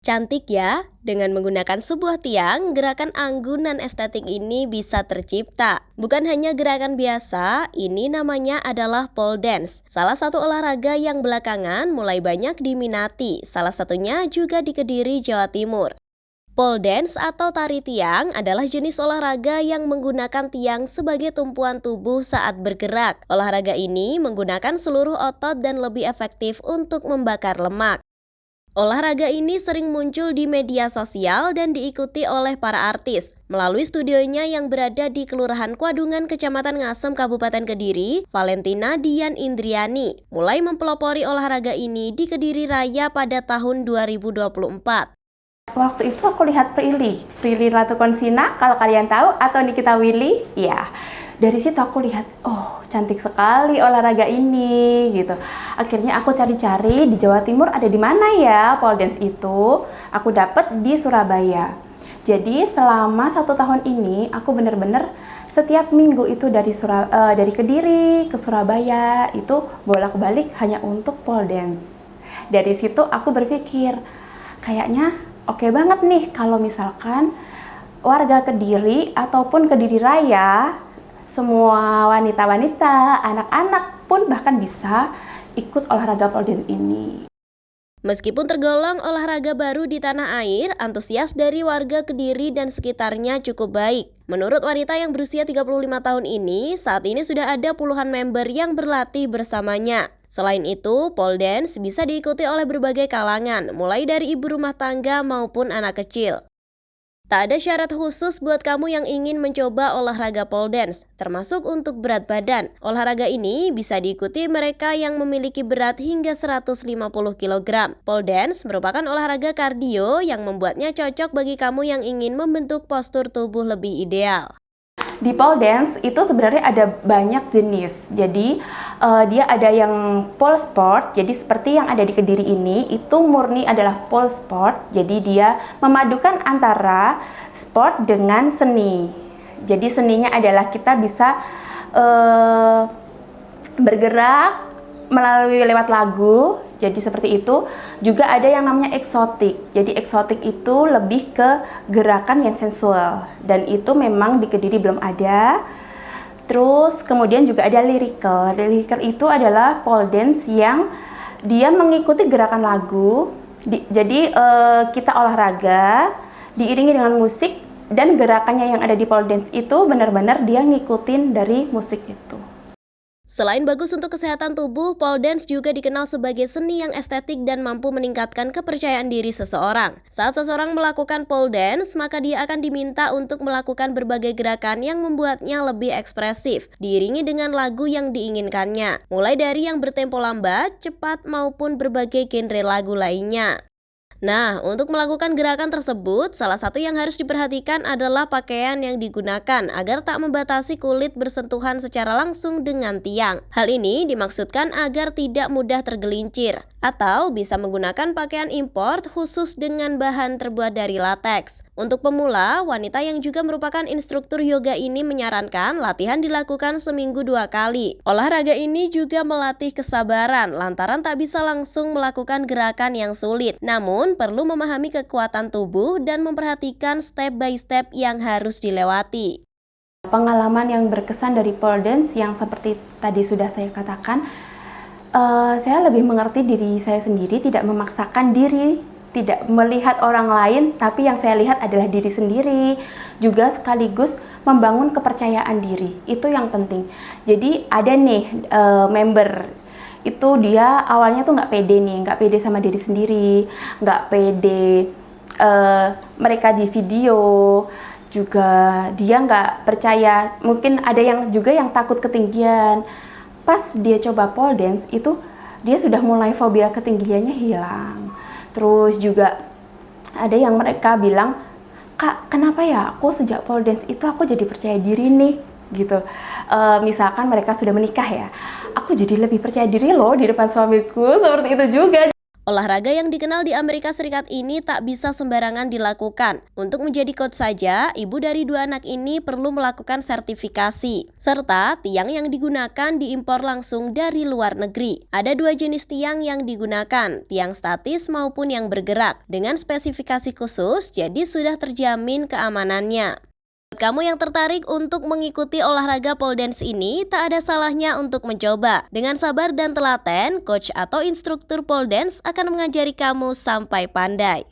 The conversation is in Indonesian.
Cantik ya, dengan menggunakan sebuah tiang, gerakan anggunan estetik ini bisa tercipta. Bukan hanya gerakan biasa, ini namanya adalah pole dance. Salah satu olahraga yang belakangan mulai banyak diminati, salah satunya juga di Kediri, Jawa Timur. Pole dance atau tari tiang adalah jenis olahraga yang menggunakan tiang sebagai tumpuan tubuh saat bergerak. Olahraga ini menggunakan seluruh otot dan lebih efektif untuk membakar lemak. Olahraga ini sering muncul di media sosial dan diikuti oleh para artis. Melalui studionya yang berada di Kelurahan Kwadungan, Kecamatan Ngasem, Kabupaten Kediri, Valentina Dian Indriani mulai mempelopori olahraga ini di Kediri Raya pada tahun 2024. Waktu itu aku lihat Prilly Latukonsina, kalau kalian tahu, atau Nikita Willy, ya. Dari situ aku lihat, oh cantik sekali olahraga ini, gitu. Akhirnya aku cari-cari di Jawa Timur ada di mana ya pole dance itu. Aku dapet di Surabaya. Jadi selama 1 tahun ini, aku bener-bener setiap minggu itu dari Kediri ke Surabaya itu bolak-balik hanya untuk pole dance. Dari situ aku berpikir, kayaknya oke banget nih kalau misalkan warga Kediri ataupun Kediri Raya, semua wanita-wanita, anak-anak pun bahkan bisa ikut olahraga pole dance ini. Meskipun tergolong olahraga baru di tanah air, antusias dari warga Kediri dan sekitarnya cukup baik. Menurut wanita yang berusia 35 tahun ini, saat ini sudah ada puluhan member yang berlatih bersamanya. Selain itu, pole dance bisa diikuti oleh berbagai kalangan, mulai dari ibu rumah tangga maupun anak kecil. Tak ada syarat khusus buat kamu yang ingin mencoba olahraga pole dance, termasuk untuk berat badan. Olahraga ini bisa diikuti mereka yang memiliki berat hingga 150 kg. Pole dance merupakan olahraga kardio yang membuatnya cocok bagi kamu yang ingin membentuk postur tubuh lebih ideal. Di pole dance itu sebenarnya ada banyak jenis. Jadi dia ada yang pole sport. Jadi seperti yang ada di Kediri ini, itu murni adalah pole sport. Jadi dia memadukan antara sport dengan seni. Jadi seninya adalah kita bisa bergerak melalui lewat lagu. Jadi seperti itu. Juga ada yang namanya eksotik. Jadi eksotik itu lebih ke gerakan yang sensual. Dan itu memang di Kediri belum ada. Terus kemudian juga ada lyrical. Lyrical itu adalah pole dance yang dia mengikuti gerakan lagu. Jadi kita olahraga diiringi dengan musik. Dan gerakannya yang ada di pole dance itu benar-benar dia ngikutin dari musik itu. Selain bagus untuk kesehatan tubuh, pole dance juga dikenal sebagai seni yang estetik dan mampu meningkatkan kepercayaan diri seseorang. Saat seseorang melakukan pole dance, maka dia akan diminta untuk melakukan berbagai gerakan yang membuatnya lebih ekspresif, diiringi dengan lagu yang diinginkannya, mulai dari yang bertempo lambat, cepat, maupun berbagai genre lagu lainnya. Nah, untuk melakukan gerakan tersebut, salah satu yang harus diperhatikan adalah pakaian yang digunakan agar tak membatasi kulit bersentuhan secara langsung dengan tiang. Hal ini dimaksudkan agar tidak mudah tergelincir, atau bisa menggunakan pakaian impor khusus dengan bahan terbuat dari lateks. Untuk pemula, wanita yang juga merupakan instruktur yoga ini menyarankan latihan dilakukan seminggu 2 kali. Olahraga ini juga melatih kesabaran lantaran tak bisa langsung melakukan gerakan yang sulit. Namun, perlu memahami kekuatan tubuh dan memperhatikan step by step yang harus dilewati. Pengalaman yang berkesan dari pole dance yang seperti tadi sudah saya katakan, saya lebih mengerti diri saya sendiri, tidak memaksakan diri, tidak melihat orang lain, tapi yang saya lihat adalah diri sendiri, juga sekaligus membangun kepercayaan diri, itu yang penting. Jadi ada nih member, itu dia awalnya tuh nggak pede sama diri sendiri, nggak pede mereka di video, juga dia nggak percaya, mungkin ada yang juga yang takut ketinggian. Pas dia coba pole dance itu dia sudah mulai fobia ketinggiannya hilang. Terus juga ada yang mereka bilang, "Kak, kenapa ya aku sejak pole dance itu aku jadi percaya diri nih?" gitu. Misalkan mereka sudah menikah ya, "Aku jadi lebih percaya diri loh di depan suamiku," seperti itu juga. Olahraga yang dikenal di Amerika Serikat ini tak bisa sembarangan dilakukan. Untuk menjadi coach saja, ibu dari 2 anak ini perlu melakukan sertifikasi. Serta tiang yang digunakan diimpor langsung dari luar negeri. Ada 2 jenis tiang yang digunakan, tiang statis maupun yang bergerak. Dengan spesifikasi khusus, jadi sudah terjamin keamanannya. Buat kamu yang tertarik untuk mengikuti olahraga pole dance ini, tak ada salahnya untuk mencoba. Dengan sabar dan telaten, coach atau instruktur pole dance akan mengajari kamu sampai pandai.